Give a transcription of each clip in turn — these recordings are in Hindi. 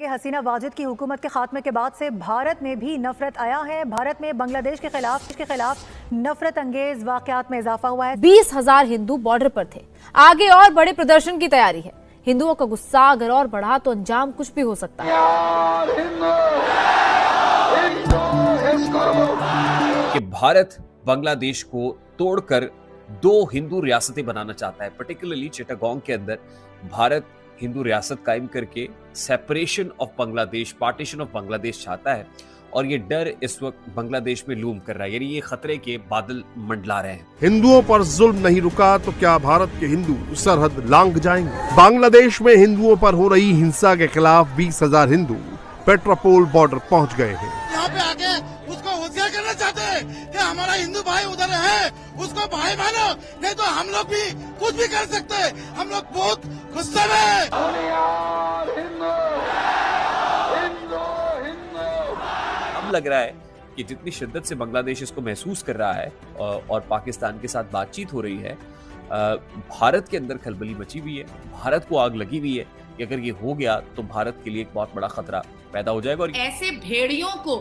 हसीना वाजिद की हुकूमत के खात्मे के बाद से भारत में भी नफरत आया है। भारत में बांग्लादेश के खिलाफ नफरत अंगेज वाकयात में इजाफा हुआ है। 20,000 हिंदू बॉर्डर पर थे। आगे और बड़े प्रदर्शन की तैयारी है। हिंदुओं का गुस्सा अगर और बढ़ा तो अंजाम कुछ भी हो सकता है। कि भारत बांग्लादेश को तोड़कर 2 हिंदू रियासतें बनाना चाहता है। पर्टिकुलरली चिटागोंग के अंदर भारत हिंदू रियासत कायम करके separation of Bangladesh, partition of Bangladesh चाहता है और ये डर इस वक्त बांग्लादेश में लूम कर रहा है, यानी ये खतरे के बादल मंडला रहे हैं। हिंदुओं पर जुल्म नहीं रुका तो क्या भारत के हिंदू सरहद लांघ जाएंगे? बांग्लादेश में हिंदुओं पर हो रही हिंसा के खिलाफ 20,000 हिंदू पेट्रापोल बॉर्डर पहुंच गए हैं। यहाँ पे आके उसको होशियार करना चाहते हैं कि हमारा हिंदू भाई उधर है, उसको भाई मानो, नहीं तो हम लोग भी कुछ भी कर सकते हैं। हम लोग बहुत गुस्से में हैं। अब लग रहा है कि जितनी शिद्दत से बांग्लादेश इसको महसूस कर रहा है और पाकिस्तान के साथ बातचीत हो रही है, भारत के अंदर खलबली मची हुई है, भारत को आग लगी हुई है कि अगर ये हो गया तो भारत के लिए एक बहुत बड़ा खतरा पैदा हो जाएगा। और ऐसे भेड़ियों को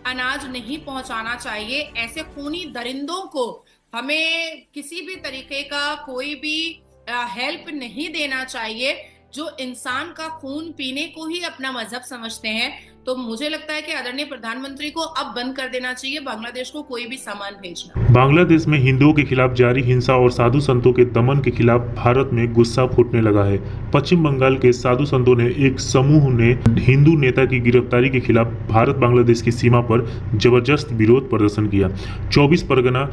अनाज नहीं पहुंचाना चाहिए, ऐसे खूनी दरिंदों को हमें किसी भी तरीके का कोई भी हेल्प नहीं देना चाहिए, जो इंसान का खून पीने को ही अपना मजहब समझते हैं। तो मुझे लगता है कि आदरणीय प्रधानमंत्री को अब बंद कर देना चाहिए बांग्लादेश को कोई भी सामान भेजना। बांग्लादेश में हिंदुओं के खिलाफ जारी हिंसा और साधु संतों के दमन के खिलाफ भारत में गुस्सा फूटने लगा है। पश्चिम बंगाल के साधु संतों ने एक समूह ने हिंदू नेता की गिरफ्तारी के खिलाफ भारत बांग्लादेश की सीमा पर जबरदस्त विरोध प्रदर्शन किया। 24 परगना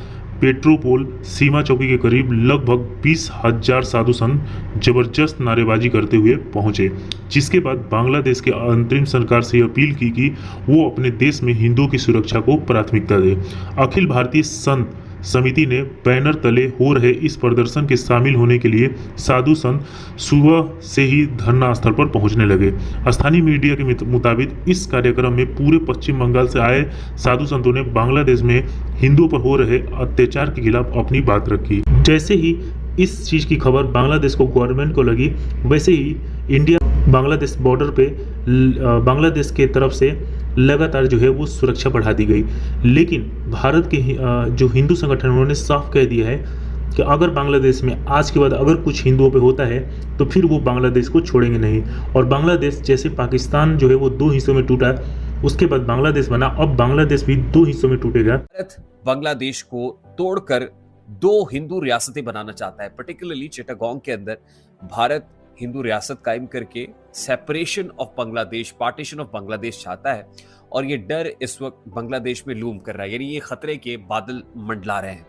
पेट्रोपोल सीमा चौकी के करीब लगभग 20,000 साधु संत जबरदस्त नारेबाजी करते हुए पहुंचे, जिसके बाद बांग्लादेश के अंतरिम सरकार से अपील की कि वो अपने देश में हिंदुओं की सुरक्षा को प्राथमिकता दे। अखिल भारतीय संत समिति ने बैनर तले हो रहे इस प्रदर्शन के शामिल होने के लिए साधु संत सुबह से ही धरना स्थल पर पहुंचने लगे। स्थानीय मीडिया के मुताबिक इस कार्यक्रम में पूरे पश्चिम बंगाल से आए साधु संतों ने बांग्लादेश में हिंदुओं पर हो रहे अत्याचार के खिलाफ अपनी बात रखी। जैसे ही इस चीज़ की खबर बांग्लादेश को गवर्नमेंट को लगी, वैसे ही इंडिया बांग्लादेश बॉर्डर पे बांग्लादेश के तरफ से लगातार जो है वो सुरक्षा बढ़ा दी गई। लेकिन भारत के जो हिंदू संगठन उन्होंने साफ कह दिया है कि अगर बांग्लादेश में आज के बाद अगर कुछ हिंदुओं पे होता है तो फिर वो बांग्लादेश को छोड़ेंगे नहीं। और बांग्लादेश जैसे पाकिस्तान जो है वो 2 हिस्सों में टूटा, उसके बाद बांग्लादेश बना, अब बांग्लादेश भी 2 हिस्सों में टूटेगा। भारत बांग्लादेश को तोड़कर 2 हिंदू रियासतें बनाना चाहता है। पर्टिकुलरली चिटागोंग के अंदर भारत हिंदू रियासत कायम करके separation of Bangladesh, partition of Bangladesh चाहता है और ये डर इस वक्त बांग्लादेश में लूम कर रहा है, यानी ये खतरे के बादल मंडला रहे हैं।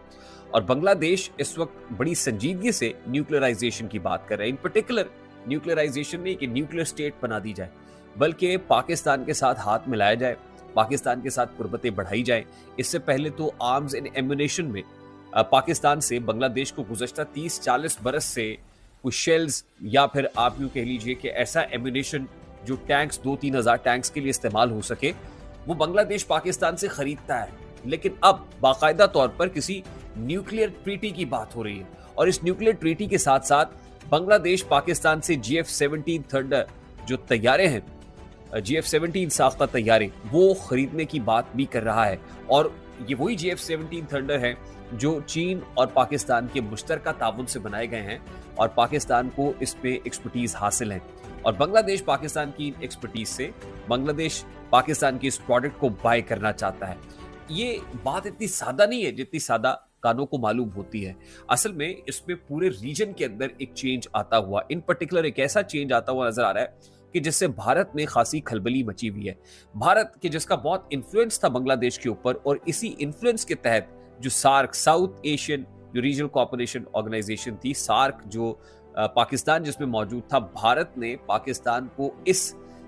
और बांग्लादेश इस वक्त बड़ी संजीदगी से न्यूक्लियराइजेशन की बात कर रहे हैं। इन पर्टिकुलर न्यूक्लियराइजेशन नहीं कि न्यूक्लियर स्टेट बना दी जाए, बल्कि पाकिस्तान के साथ हाथ मिलाया जाए, पाकिस्तान के साथ कुर्बतें बढ़ाई जाए। इससे पहले तो आर्म्स एंड एम्युनिशन में पाकिस्तान से बांग्लादेश को गुज़श्ता 30-40 बरस से कुछ शेल्स या फिर आप यूँ कह लीजिए कि ऐसा एम्युनिशन जो टैंक्स 2-3 हज़ार टैंक्स के लिए इस्तेमाल हो सके, वो बांग्लादेश पाकिस्तान से खरीदता है। लेकिन अब बाकायदा तौर पर किसी न्यूक्लियर ट्रीटी की बात हो रही है और इस न्यूक्लियर ट्रीटी के साथ साथ बांग्लादेश पाकिस्तान से GF-17 थंडर जो तैयारे हैं, GF-17 साख्ता तैयारे, वो खरीदने की बात भी कर रहा है। और ये वही GF-17 थंडर है जो चीन और पाकिस्तान के मुश्तरका ताउन से बनाए गए हैं और पाकिस्तान को इसमें एक्सपर्टीज हासिल है। और बांग्लादेश पाकिस्तान की एक्सपर्टीज से बांग्लादेश पाकिस्तान की इस प्रोडक्ट को बाय करना चाहता है। ये बात इतनी सादा नहीं है जितनी सादा कानों को मालूम होती है। असल में इसमें पूरे रीजन के अंदर एक चेंज आता हुआ, इन पर्टिकुलर एक ऐसा चेंज आता हुआ नजर आ रहा है कि जिससे भारत में खासी खलबली मची हुई है। भारत के जिसका बहुत इन्फ्लुएंस था बांग्लादेश के ऊपर, और इसी इन्फ्लुएंस के तहत जो सार्क, साउथ एशियन जो रीजनल कोऑपरेशन ऑर्गेनाइजेशन थी, सार्क जो पाकिस्तान जिसमें मौजूद था, भारत ने पाकिस्तान को इस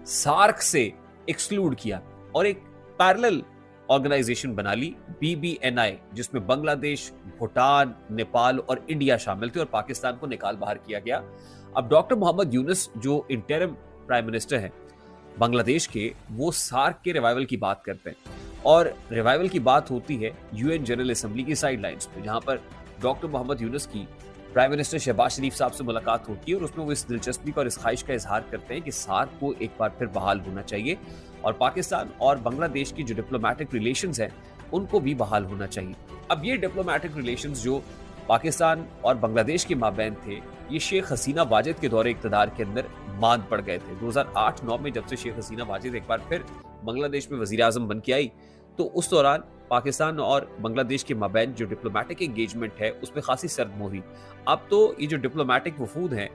सार्क से एक्सक्लूड किया और एक पैरेलल ऑर्गेनाइजेशन बना ली, BBNI, जिसमें बांग्लादेश, भूटान, नेपाल और इंडिया शामिल थे और पाकिस्तान को निकाल बाहर किया गया। अब डॉक्टर मोहम्मद यूनुस जो इंटरिम प्राइम मिनिस्टर हैं बांग्लादेश के, वो सार्क के रिवाइवल की बात करते हैं और रिवाइवल की बात होती है UN जनरल असेंबली की साइडलाइंस पे, जहां पर डॉक्टर मोहम्मद यूनुस की प्राइम मिनिस्टर शहबाज शरीफ साहब से मुलाकात होती है और उसमें वो इस दिलचस्पी का और इस ख्वाहिश का इजहार करते हैं कि सार्क को एक बार फिर बहाल होना चाहिए और पाकिस्तान और बांग्लादेश की जो डिप्लोमेटिक रिलेशंस हैं उनको भी बहाल होना चाहिए। अब ये डिप्लोमेटिक रिलेशंस जो पाकिस्तान और बांग्लादेश के माबैन थे, ये शेख हसीना वाजिद के दौरे इक़्तिदार के अंदर मांद पड़ गए थे। 2008-9 में जब से शेख हसीना वाजिद एक बार फिर बांग्लादेश में वज़ीर आज़म बन के आई, तो उस दौरान पाकिस्तान और बांग्लादेश के माबैन जो डिप्लोमेटिक एंगेजमेंट है उसमें खासी सर्द मोहरी। अब तो ये जो डिप्लोमेटिक वफूद हैं